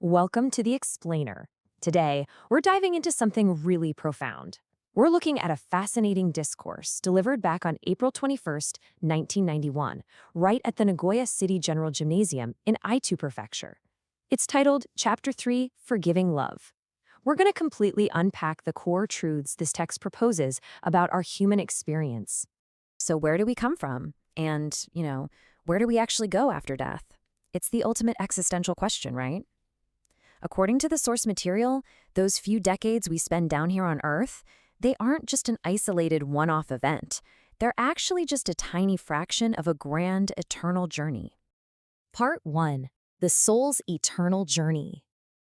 Welcome to The Explainer. Today, we're diving into something really profound. We're looking at a fascinating discourse delivered back on April 21st, 1991, right at the Nagoya City General Gymnasium in Aichi Prefecture. It's titled Chapter 3, Forgiving Love. We're going to completely unpack the core truths this text proposes about our human experience. So where do we come from? And, where do we actually go after death? It's the ultimate existential question, right? According to the source material, those few decades we spend down here on Earth, they aren't just an isolated one-off event. They're actually just a tiny fraction of a grand, eternal journey. Part 1. The Soul's Eternal Journey.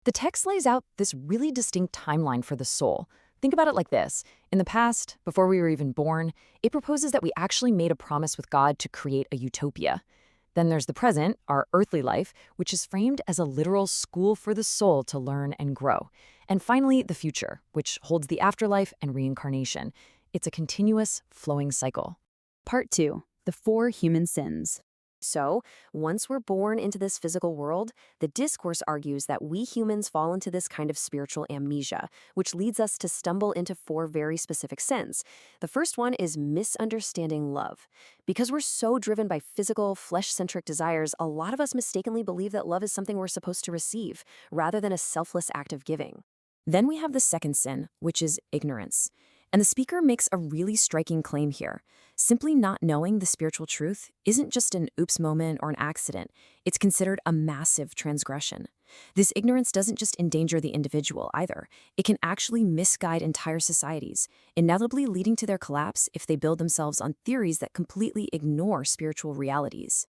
The text lays out this really distinct timeline for the soul. Think about it like this. In the past, before we were even born, it proposes that we actually made a promise with God to create a utopia. Then there's the present, our earthly life, which is framed as a literal school for the soul to learn and grow. And finally, the future, which holds the afterlife and reincarnation. It's a continuous, flowing cycle. Part 2. The 4 human sins. So, once we're born into this physical world, the discourse argues that we humans fall into this kind of spiritual amnesia, which leads us to stumble into 4 very specific sins. The first one is misunderstanding love. Because we're so driven by physical, flesh-centric desires, a lot of us mistakenly believe that love is something we're supposed to receive, rather than a selfless act of giving. Then we have the second sin, which is ignorance. And the speaker makes a really striking claim here. Simply not knowing the spiritual truth isn't just an oops moment or an accident. It's considered a massive transgression. This ignorance doesn't just endanger the individual either. It can actually misguide entire societies, inevitably leading to their collapse if they build themselves on theories that completely ignore spiritual realities.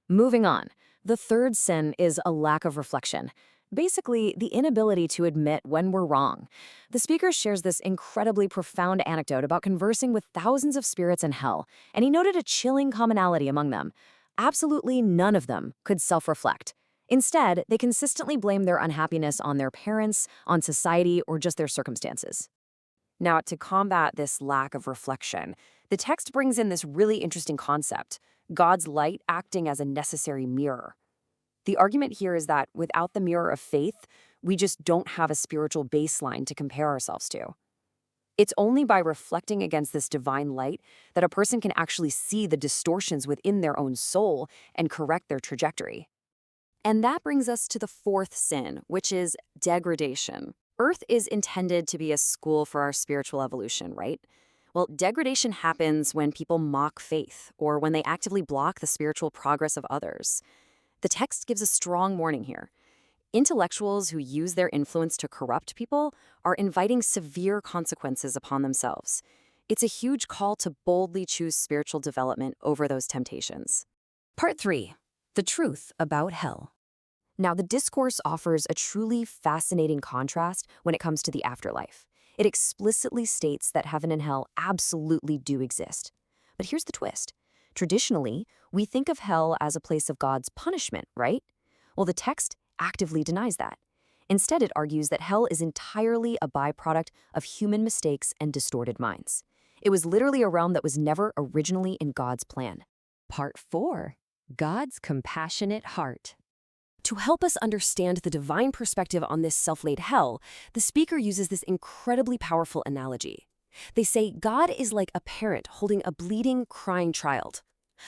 Moving on, the third sin is a lack of reflection. Basically, the inability to admit when we're wrong. The speaker shares this incredibly profound anecdote about conversing with thousands of spirits in hell, and he noted a chilling commonality among them. Absolutely none of them could self-reflect. Instead, they consistently blame their unhappiness on their parents, on society, or just their circumstances. Now, to combat this lack of reflection, the text brings in this really interesting concept: God's light acting as a necessary mirror. The argument here is that without the mirror of faith, we just don't have a spiritual baseline to compare ourselves to. It's only by reflecting against this divine light that a person can actually see the distortions within their own soul and correct their trajectory. And that brings us to the fourth sin, which is degradation. Earth is intended to be a school for our spiritual evolution, right? Well, degradation happens when people mock faith or when they actively block the spiritual progress of others. The text gives a strong warning here. Intellectuals who use their influence to corrupt people are inviting severe consequences upon themselves. It's a huge call to boldly choose spiritual development over those temptations. Part 3. The Truth About Hell. Now, the discourse offers a truly fascinating contrast when it comes to the afterlife. It explicitly states that heaven and hell absolutely do exist. But here's the twist. Traditionally, we think of hell as a place of God's punishment, right? Well, the text actively denies that. Instead, it argues that hell is entirely a byproduct of human mistakes and distorted minds. It was literally a realm that was never originally in God's plan. Part 4. God's Compassionate Heart. To help us understand the divine perspective on this self-laid hell, the speaker uses this incredibly powerful analogy. They say God is like a parent holding a bleeding, crying child.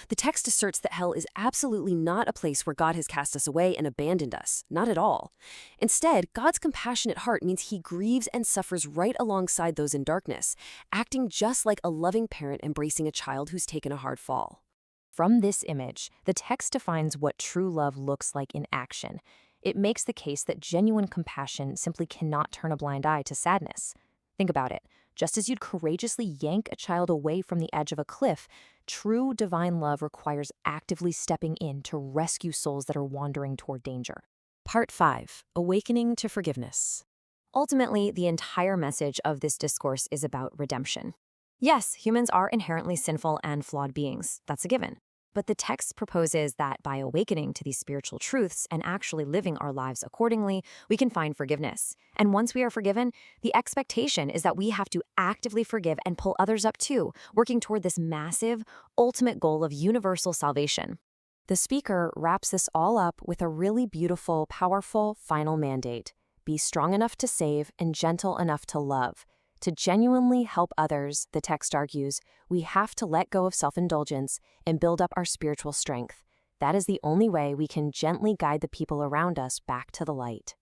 The text asserts that hell is absolutely not a place where God has cast us away and abandoned us, not at all. Instead, God's compassionate heart means he grieves and suffers right alongside those in darkness, acting just like a loving parent embracing a child who's taken a hard fall. From this image, the text defines what true love looks like in action. It makes the case that genuine compassion simply cannot turn a blind eye to sadness. Think about it. Just as you'd courageously yank a child away from the edge of a cliff, true divine love requires actively stepping in to rescue souls that are wandering toward danger. Part 5. Awakening to Forgiveness. Ultimately, the entire message of this discourse is about redemption. Yes, humans are inherently sinful and flawed beings. That's a given. But the text proposes that by awakening to these spiritual truths and actually living our lives accordingly, we can find forgiveness. And once we are forgiven, the expectation is that we have to actively forgive and pull others up too, working toward this massive, ultimate goal of universal salvation. The speaker wraps this all up with a really beautiful, powerful final mandate. Be strong enough to save and gentle enough to love. To genuinely help others, the text argues, we have to let go of self-indulgence and build up our spiritual strength. That is the only way we can gently guide the people around us back to the light.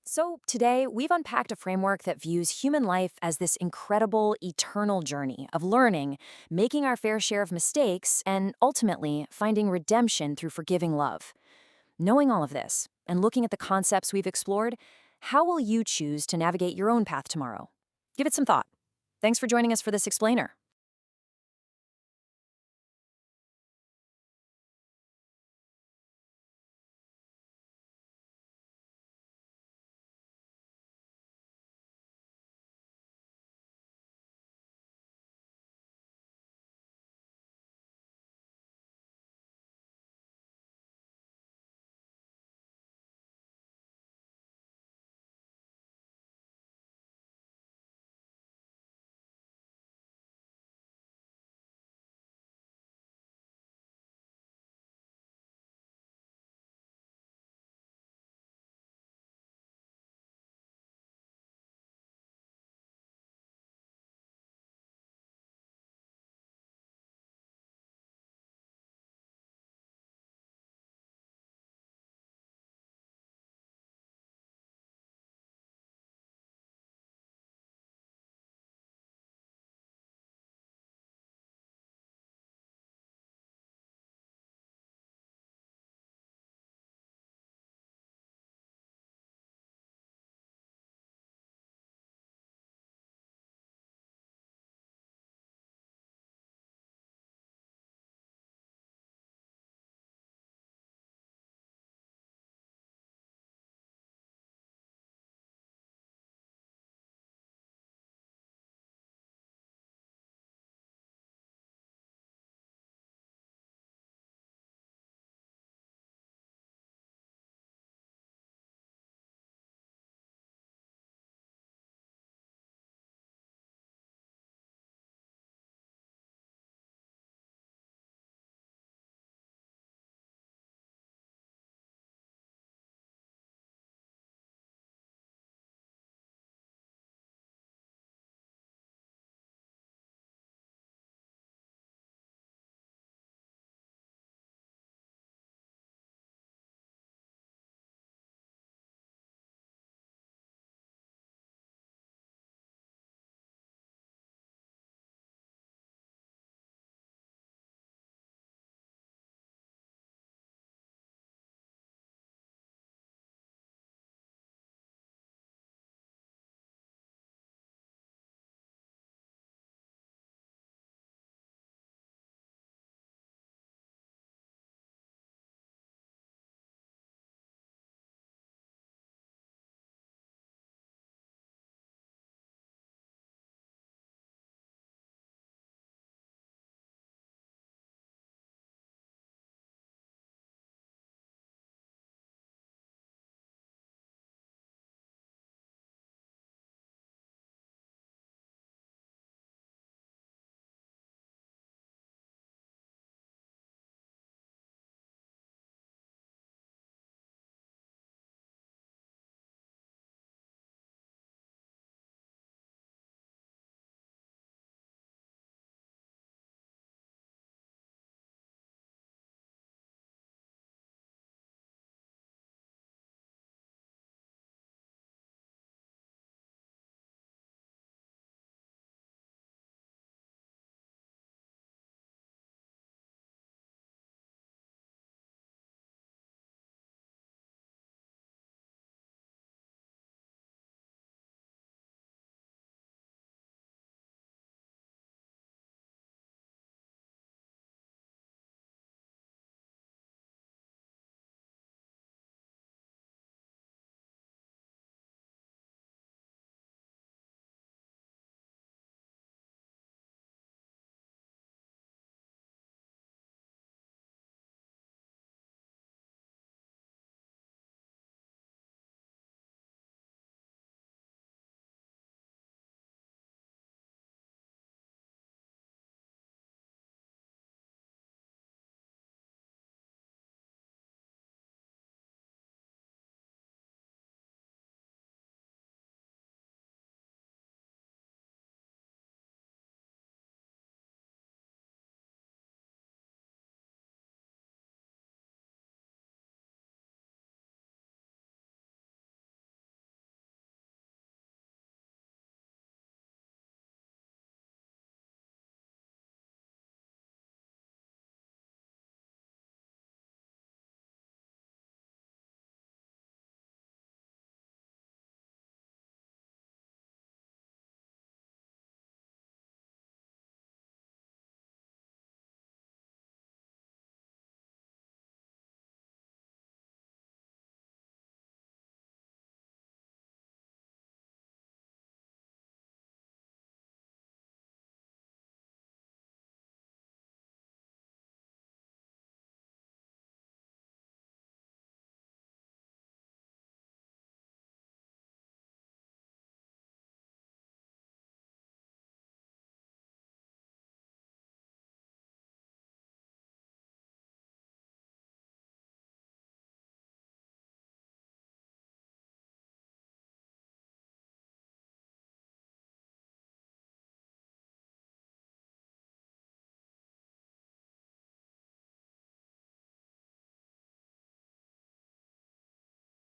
So today, we've unpacked a framework that views human life as this incredible, eternal journey of learning, making our fair share of mistakes, and ultimately finding redemption through forgiving love. Knowing all of this, and looking at the concepts we've explored, how will you choose to navigate your own path tomorrow? Give it some thought. Thanks for joining us for this explainer.